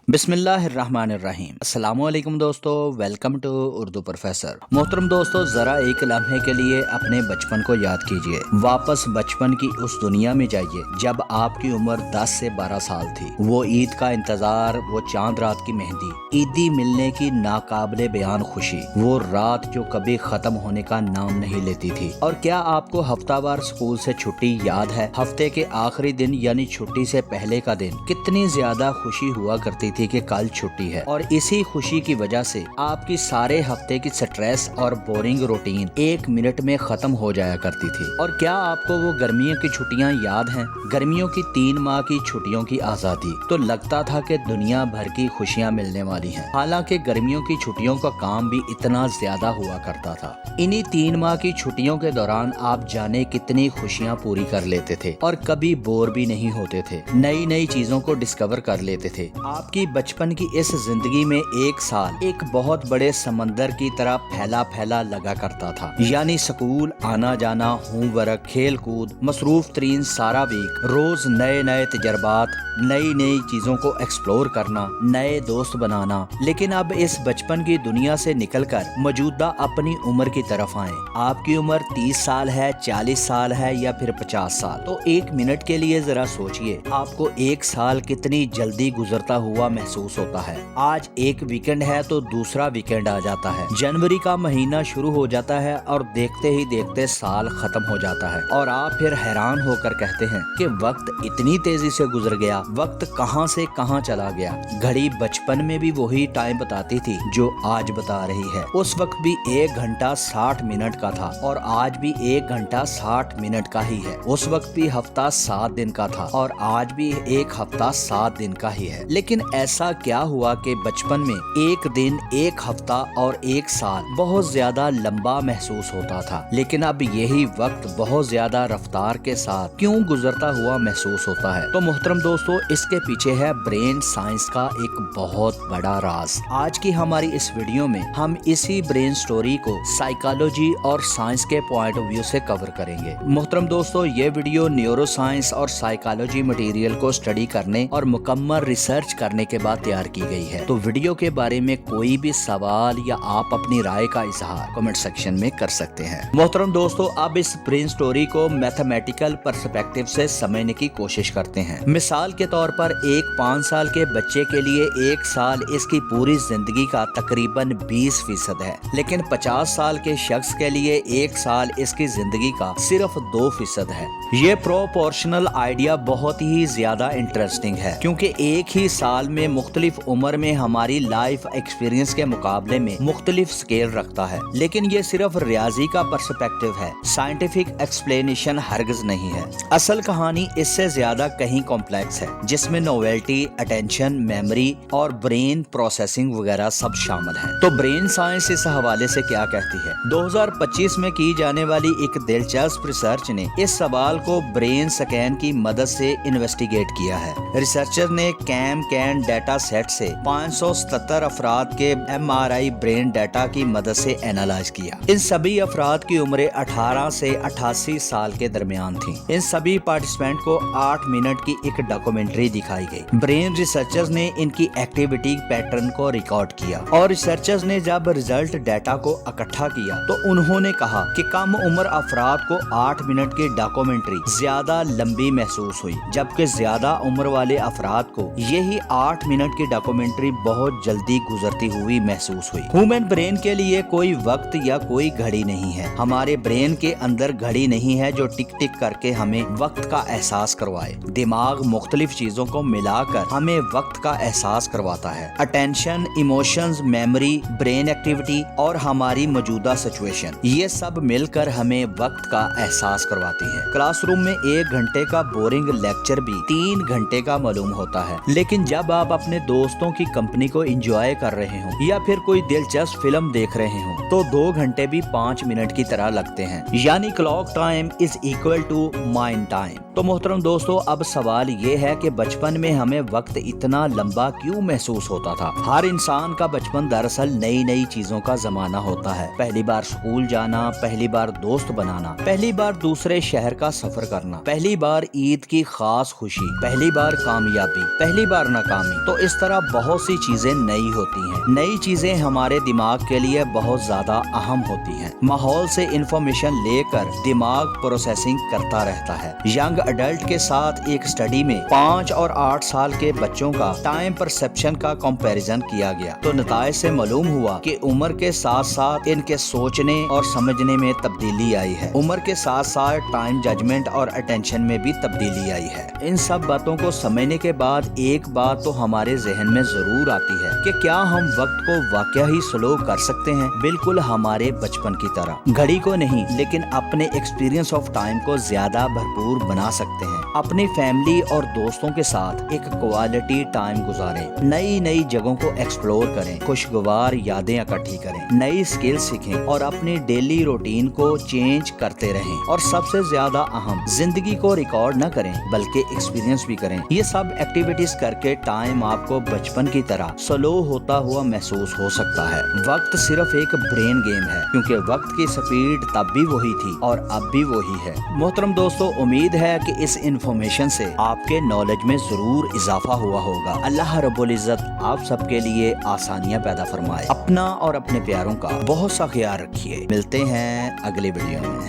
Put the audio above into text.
बिस्मिल्लाहिर्रहमानिर्रहीम। अस्सलाम वालेकुम दोस्तों, वेलकम टू उर्दू प्रोफेसर। मोहतरम दोस्तों, ज़रा एक लम्हे के लिए अपने बचपन को याद कीजिए। वापस बचपन की उस दुनिया में जाइए जब आपकी उम्र 10 से 12 साल थी। वो ईद का इंतज़ार, वो चांद रात की मेहंदी, ईदी मिलने की नाकाबिले बयान खुशी, वो रात जो कभी ख़त्म होने का नाम नहीं लेती थी। और क्या आपको हफ्तावार स्कूल से छुट्टी याद है? हफ्ते के आखिरी दिन यानी छुट्टी से पहले का दिन कितनी ज्यादा खुशी हुआ करती थी कि कल छुट्टी है। और इसी खुशी की वजह से आपकी सारे हफ्ते की स्ट्रेस और बोरिंग रूटीन 1 मिनट में खत्म हो जाया करती थी। और क्या आपको वो गर्मियों की छुट्टियां याद हैं? गर्मियों की 3 माह की छुट्टियों की आजादी, तो लगता था कि दुनिया भर की खुशियां मिलने वाली हैं। हालांकि गर्मियों की छुट्टियों का काम भी इतना ज्यादा हुआ करता था। इन्हीं 3 माह की छुट्टियों के दौरान आप जाने कितनी खुशियां पूरी कर लेते थे और कभी बोर भी नहीं होते थे। नई नई चीजों को डिस्कवर कर लेते थे। आपकी बचपन की इस जिंदगी में 1 साल एक बहुत बड़े समंदर की तरह फैला फैला लगा करता था। यानी स्कूल आना जाना, होमवर्क, खेल कूद, मसरूफ तरीन सारा वीक, रोज नए नए तजर्बात, नई नई चीजों को एक्सप्लोर करना, नए दोस्त बनाना। लेकिन अब इस बचपन की दुनिया से निकलकर मौजूदा अपनी उम्र की तरफ आए। आपकी उम्र 30 साल है, 40 साल है या फिर 50 साल। तो 1 मिनट के लिए जरा सोचिए, आपको 1 साल कितनी जल्दी गुजरता हुआ महसूस होता है। आज एक वीकेंड है तो दूसरा वीकेंड आ जाता है। जनवरी का महीना शुरू हो जाता है और देखते ही देखते साल खत्म हो जाता है। और आप फिर हैरान होकर कहते हैं कि वक्त इतनी तेजी से गुजर गया, वक्त कहां से कहां चला गया। घड़ी बचपन में भी वही टाइम बताती थी जो आज बता रही है। उस वक्त भी 1 घंटा 60 मिनट का था और आज भी 1 घंटा 60 मिनट का ही है। उस वक्त भी हफ्ता 7 दिन का था और आज भी 1 हफ्ता 7 दिन का ही है। लेकिन ऐसा क्या हुआ कि बचपन में 1 दिन, 1 हफ्ता और 1 साल बहुत ज्यादा लंबा महसूस होता था, लेकिन अब यही वक्त बहुत ज्यादा रफ्तार के साथ क्यों गुजरता हुआ महसूस होता है? तो मोहतरम दोस्तों, इसके पीछे है ब्रेन साइंस का एक बहुत बड़ा राज। आज की हमारी इस वीडियो में हम इसी ब्रेन स्टोरी को साइकोलॉजी और साइंस के पॉइंट ऑफ व्यू से कवर करेंगे। मोहतरम दोस्तों, ये वीडियो न्यूरो साइंस और साइकोलॉजी मटेरियल को स्टडी करने और मुकम्मल रिसर्च करने के बाद तैयार की गई है। तो वीडियो के बारे में कोई भी सवाल या आप अपनी राय का इजहार कमेंट सेक्शन में कर सकते हैं। मोहतरम दोस्तों, अब इस ब्रेन स्टोरी को मैथमेटिकल पर्सपेक्टिव से समझने की कोशिश करते हैं। मिसाल के तौर पर एक 5 साल के बच्चे के लिए 1 साल इसकी पूरी जिंदगी का तकरीबन 20% है, लेकिन 50 साल के शख्स के लिए 1 साल इसकी जिंदगी का सिर्फ 2% है। ये प्रोपोर्शनल आइडिया बहुत ही ज्यादा इंटरेस्टिंग है, क्योंकि एक ही साल में मुख्तलिफ उम्र में हमारी लाइफ एक्सपीरियंस के मुकाबले में मुख्तलिफ स्केल रखता है। लेकिन ये सिर्फ रियाजी का पर्सपेक्टिव है, साइंटिफिक एक्सप्लेनेशन हरगिज नहीं है। असल कहानी इससे ज्यादा कहीं कॉम्प्लेक्स है, जिसमें नोवेल्टी, अटेंशन, मेमोरी और ब्रेन प्रोसेसिंग वगैरह सब शामिल हैं। तो ब्रेन साइंस इस हवाले से क्या कहती है? 2025 में की जाने वाली एक दिलचस्प रिसर्च ने इस सवाल को ब्रेन स्कैन की मदद से इन्वेस्टिगेट किया है। रिसर्चर ने कैन डेटा सेट से 577 अफराद के MRI ब्रेन डेटा की मदद से एनालाइज किया। इन सभी अफराद की उम्रें 18 से 88 साल के दरमियान थी। इन सभी पार्टिसिपेंट को 8 मिनट की एक डॉक्यूमेंट्री दिखाई गई। ब्रेन रिसर्चर्स ने इनकी एक्टिविटी पैटर्न को रिकॉर्ड किया और रिसर्चर्स ने जब रिजल्ट डेटा को इकट्ठा किया तो उन्होंने कहा कि कम उम्र अफराद को 8 मिनट की डॉक्यूमेंट्री ज्यादा लंबी महसूस हुई, जबकि ज्यादा उम्र वाले अफराद को यही 8 मिनट की डॉक्यूमेंट्री बहुत जल्दी गुजरती हुई महसूस हुई। ह्यूमन ब्रेन के लिए कोई वक्त या कोई घड़ी नहीं है। हमारे ब्रेन के अंदर घड़ी नहीं है जो टिक टिक करके हमें वक्त का एहसास करवाए। दिमाग मुख्तलिफ चीजों को मिलाकर हमें वक्त का एहसास करवाता है। Attention, emotions, memory, brain activity और हमारी मौजूदा सिचुएशन, ये सब मिलकर हमें वक्त का एहसास करवाती है। क्लासरूम में 1 घंटे का बोरिंग लेक्चर भी 3 घंटे का मालूम होता है, लेकिन जब आप अपने दोस्तों की कंपनी को एंजॉय कर रहे हो या फिर कोई दिलचस्प फिल्म देख रहे हो तो 2 घंटे भी 5 मिनट की तरह लगते हैं। यानी clock time is equal to mind time. तो मोहतरम दोस्तों, अब सवाल ये है कि बचपन में हमें वक्त इतना लंबा क्यों महसूस होता था? हर इंसान का बचपन दरअसल नई नई चीजों का जमाना होता है। पहली बार स्कूल जाना, पहली बार दोस्त बनाना, पहली बार दूसरे शहर का सफर करना, पहली बार ईद की खास खुशी, पहली बार कामयाबी, पहली बार नाकामी, तो इस तरह बहुत सी चीजें नई होती हैं। नई चीजें हमारे दिमाग के लिए बहुत ज्यादा अहम होती हैं। माहौल से इंफॉर्मेशन लेकर दिमाग प्रोसेसिंग करता रहता है। यंग अडल्ट के साथ एक स्टडी में 5 और 8 साल के बच्चों का टाइम परसेप्शन का कंपैरिजन किया गया, तो नताइज से मालूम हुआ कि उम्र के साथ साथ इनके सोचने और समझने में तब्दीली आई है। उम्र के साथ साथ टाइम जजमेंट और अटेंशन में भी तब्दीली आई है। इन सब बातों को समझने के बाद एक बात तो हमारे जहन में जरूर आती है कि क्या हम वक्त को वाकया ही स्लो कर सकते हैं, बिल्कुल हमारे बचपन की तरह। घड़ी को नहीं, लेकिन अपने एक्सपीरियंस ऑफ टाइम को ज्यादा भरपूर बना सकते हैं। अपनी फैमिली और दोस्तों के साथ एक क्वालिटी टाइम गुजारें, नई नई जगहों को एक्सप्लोर करें, खुशगवार यादें इकट्ठी करें, नई स्किल सीखें और अपनी डेली रूटीन को चेंज करते रहें। और सबसे ज्यादा अहम, जिंदगी को रिकॉर्ड न करें बल्कि एक्सपीरियंस भी करें। ये सब एक्टिविटीज करके टाइम आपको बचपन की तरह स्लो होता हुआ महसूस हो सकता है। वक्त सिर्फ एक ब्रेन गेम है, क्योंकि वक्त की स्पीड तब भी वही थी और अब भी वही है। मोहतरम दोस्तों, उम्मीद है कि इस इंफॉर्मेशन से आपके नॉलेज में जरूर इजाफा हुआ होगा। अल्लाह रब्बुल इज्जत आप सबके लिए आसानियां पैदा फरमाए। अपना और अपने प्यारों का बहुत सा ख्याल रखिए। मिलते हैं अगले वीडियो में।